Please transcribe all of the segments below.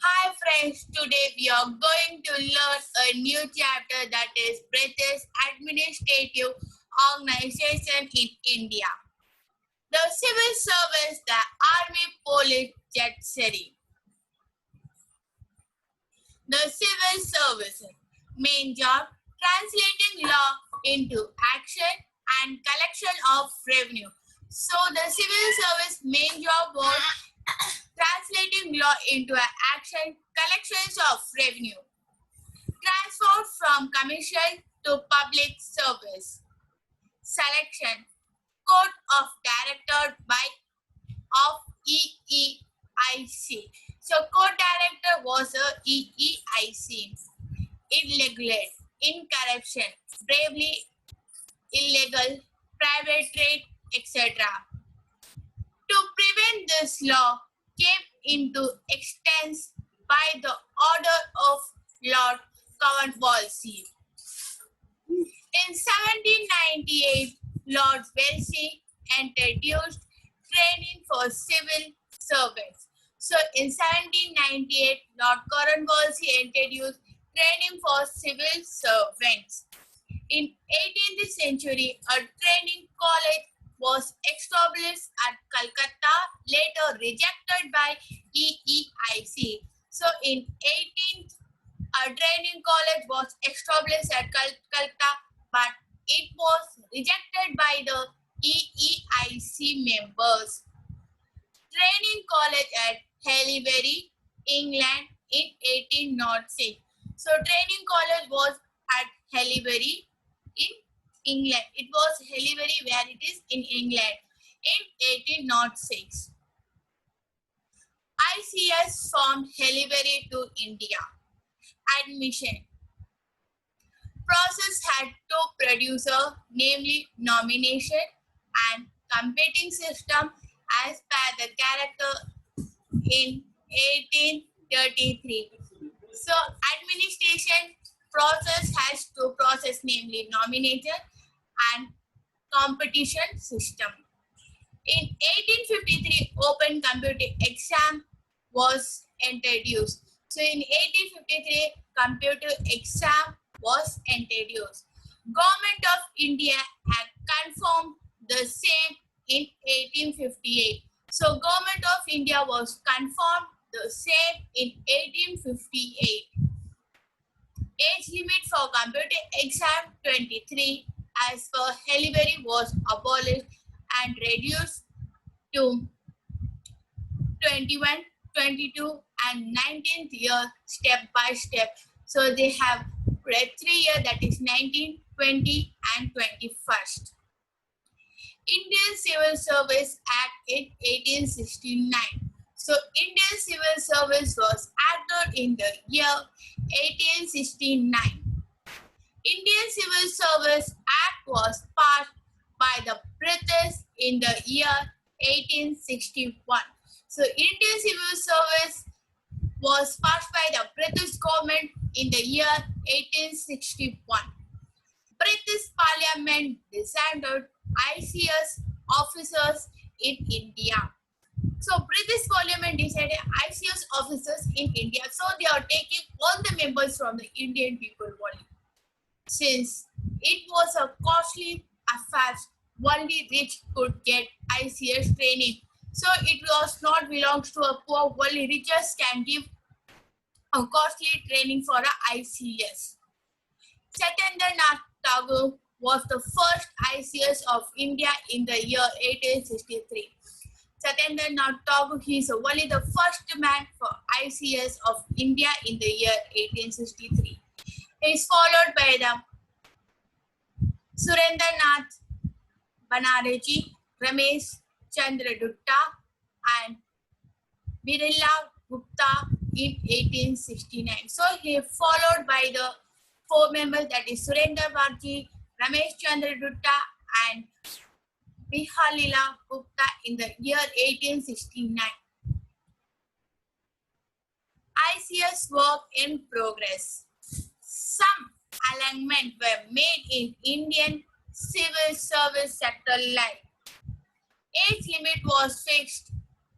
Hi friends, today we are going to learn a new chapter that is British Administrative Organization in India. The civil service, the army, police, judiciary. The civil service main job translating law into action and collection of revenue. So the civil service main job was translating law into action, collections of revenue. Transfer from commercial to public service. Selection. Code of Director by of EEIC. So code director was a EEIC. Irregular, incorruption, bravely illegal, private trade, etc. To prevent this law came into existence by the order of Lord Cornwallis. In 1798, Lord Wellesley introduced training for civil servants. So in 1798, Lord Cornwallis introduced training for civil servants. In 18th century, a training college was established at Calcutta, later rejected by EEIC. So in 18th, a training college was established at Calcutta, but it was rejected by the EEIC members. Training college at Haileybury, England in 1806. So training college was at Haileybury in England. It was Haileybury where it is in England in 1806. ICS formed Haileybury to India. Admission. Process had two producers, namely nomination and competing system as per the character in 1833. So administration process has two process, namely nomination and competition system. In 1853, open computer exam was introduced. So in 1853, computer exam was introduced. Government of India had confirmed the same in 1858. So Government of India was confirmed the same in 1858. Age limit for computer exam 23 as per Haileybury was abolished and reduced to 21, 22 and 19th year step by step. So they have read 3 years, that is 19, 20 and 21st. Indian Civil Service Act in 1869. So Indian Civil Service was acted in the year 1869. Indian Civil Service Act was passed by the British in the year 1861. So Indian Civil Service was passed by the British government in the year 1861. British Parliament decided ICS officers in India. So British Parliament decided ICS officers in India. So they are taking all the members from the Indian people only. Since it was a costly affair, only rich could get ICS training. So it was not belongs to a poor, only richest can give a costly training for a ICS. Satyendranath Tagore was the first ICS of India in the year 1863. Satyendranath Tagore is only the first man for ICS of India in the year 1863. He is followed by the Surendranath Banerjee, Ramesh Chandra Dutta and Birla Gupta in 1869. So he is followed by the 4 members, that is Surendra Banerjee, Ramesh Chandra Dutta and Birla Gupta in the year 1869. ICS work in progress. Some alignments were made in Indian civil service sector like age limit was fixed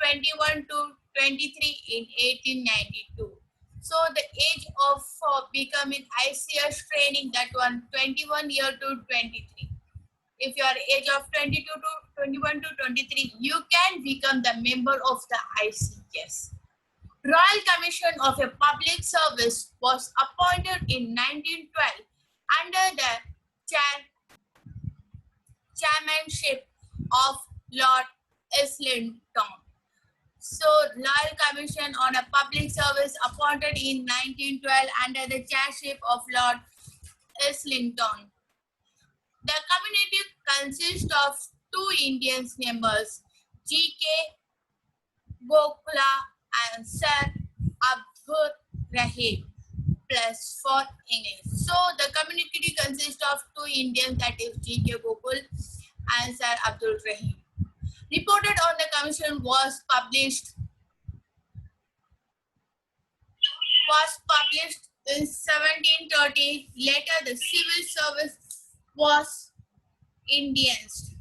21 to 23 in 1892. So the age of becoming ICS training, that one 21 year to 23. If you are age of 22 to 21 to 23, you can become the member of the ICS. Royal Commission of a Public Service was appointed in 1912 under the chairmanship of Lord Islington. So, Royal Commission on a Public Service appointed in 1912 under the chairmanship of Lord Islington. The community consists of two Indian members, G.K. Gokula and Sir Abdur Rahim, plus for English. So the community consists of two Indians, that is G.K. Gokul and Sir Abdur Rahim. Reported on the commission was published in 1730. Later, the civil service was Indianised.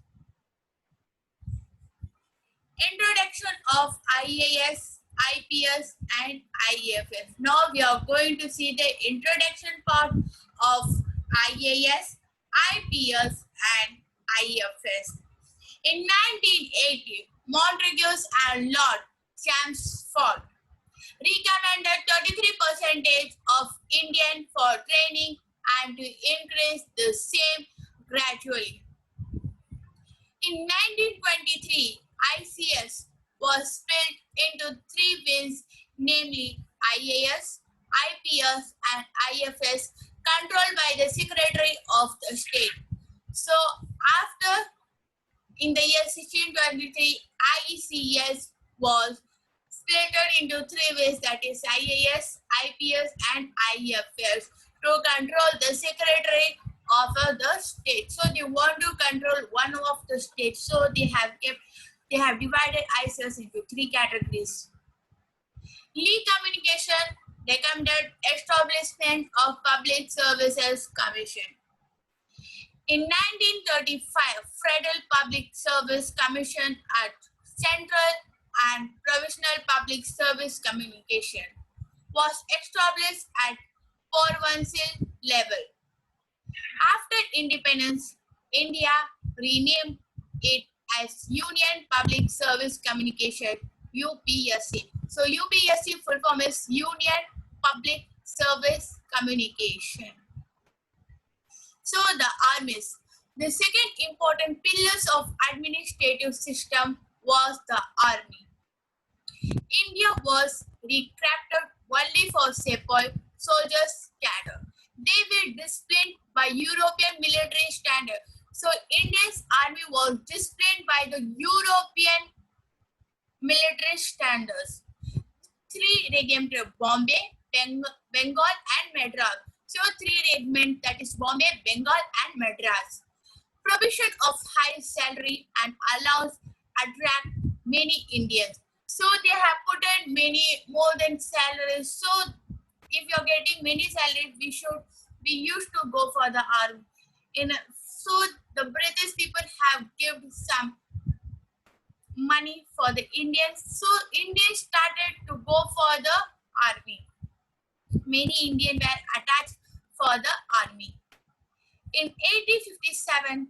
Introduction of IAS, IPS and IFS. Now we are going to see the introduction part of IAS, IPS and IFS. In 1980, Montagu and Lord Chelmsford recommended 33% of Indian for training and to increase the same gradually. In 1923, ICS was split into three wings, namely IAS, IPS and IFS, controlled by the Secretary of the State. So after, in the year 1623, ICS was split into three ways, that is IAS, IPS and IFS, to control the Secretary of the state. So they want to control one of the states. So they have divided ICS into three categories. Lee Communication recommended establishment of Public Services Commission. In 1935, Federal Public Service Commission at Central and Provisional Public Service Communication was established at provincial level. After independence, India renamed it as Union Public Service Communication, UPSC. So UPSC full form is Union Public Service Communication. So the armies. The second important pillars of administrative system was the army. India was recruited only for sepoy soldiers cadre. They were disciplined by European military standard. So India's army was disciplined by the European military standards. Three regiments: Bombay, Bengal and Madras. So three regiments, that is Bombay, Bengal and Madras. Provision of high salary and allowance attract many Indians. So they have put in many more than salaries. So if you're getting many salaries, we used to go for the army. So the British people have given some money for the Indians. So Indians started to go for the army. Many Indians were attached for the army. In 1857,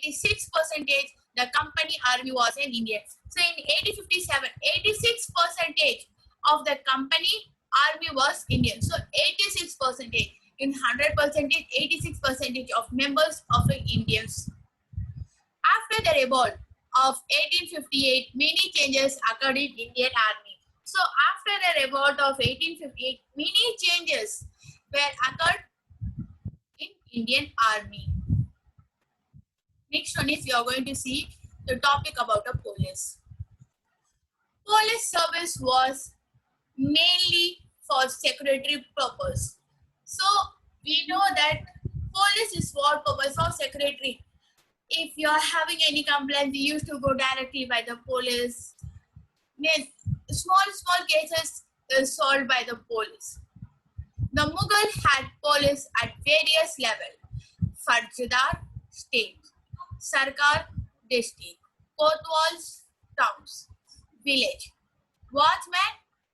86% the company army was in India. So in 1857, 86% of the company army was Indian. So 86%. In 100%, 86% of members of the Indians. After the revolt of 1858, many changes occurred in Indian army. So after the revolt of 1858, many changes were occurred in Indian army. Next one is we are going to see the topic about the police. Police service was mainly for security purpose. So we know that police is for purpose of secretary. If you are having any complaints, you used to go directly by the police. Small cases is solved by the police. The Mughal had police at various levels: Farjadar state, Sarkar district, Kotwals towns, village. watchmen,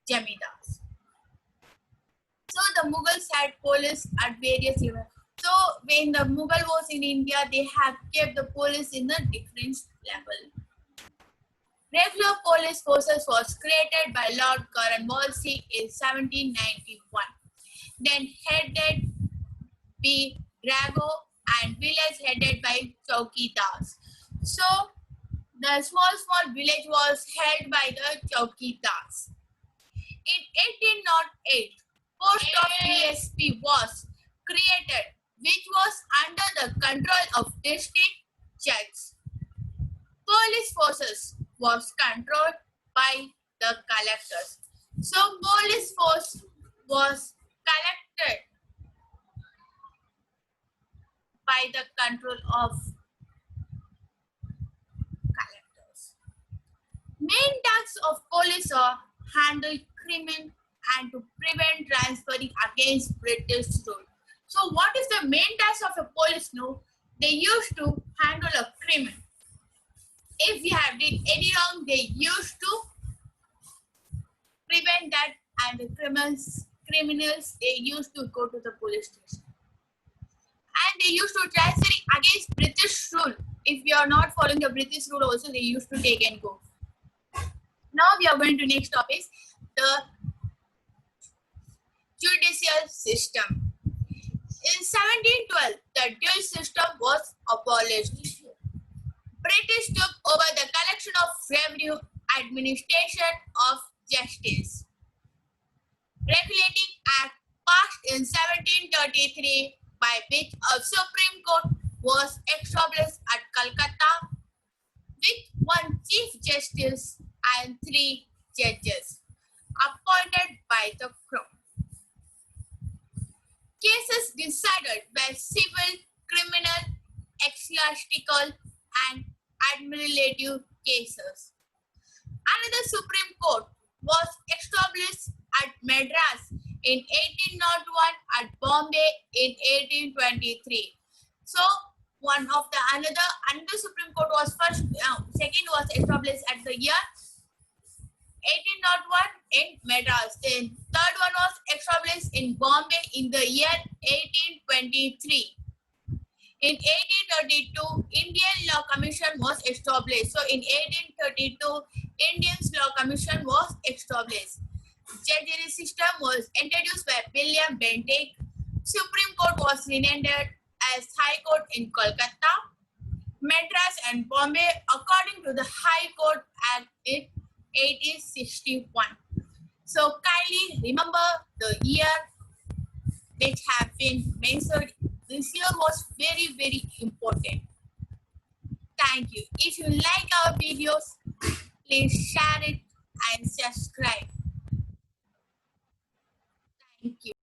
jamidars. So the Mughals had police at various levels. So when the Mughal was in India, they have kept the police in a different level. Regular police forces was created by Lord Cornwallis in 1791. Then headed by Rago and village headed by Chaukidars. So the small village was held by the Chaukidars. In 1808, post of DSP was created, which was under the control of district judges. Police forces was controlled by the collectors. So police force was collected by the control of collectors. Main tasks of police are handle criminal and to prevent transferring against British rule. So what is the main task of a police? No, they used to handle a criminal. If we have did any wrong, they used to prevent that, and the criminals they used to go to the police station. And they used to transfer against British rule. If we are not following the British rule also, they used to take and go. Now we are going to next topic, the judicial system. In 1712, the dual system was abolished. British took over the collection of revenue, administration of justice. Regulating Act passed in 1733, by which a Supreme Court was established at Calcutta with one Chief Justice and 3 judges appointed by the Crown. Cases decided by civil, criminal, ecclesiastical, and administrative cases. Another Supreme Court was established at Madras in 1801, at Bombay in 1823. So one of the another Supreme Court was second was established at the year 1801 in Madras. Then third one was established in Bombay in the year 1823. In 1832, Indian Law Commission was established. So in 1832, Indian Law Commission was established. Judiciary system was introduced by William Bentinck. Supreme Court was renamed as High Court in Kolkata, Madras and Bombay according to the High Court Act in 1861. So kindly remember the year which have been mentioned. This year was very, very important. Thank you. If you like our videos, please share it and subscribe.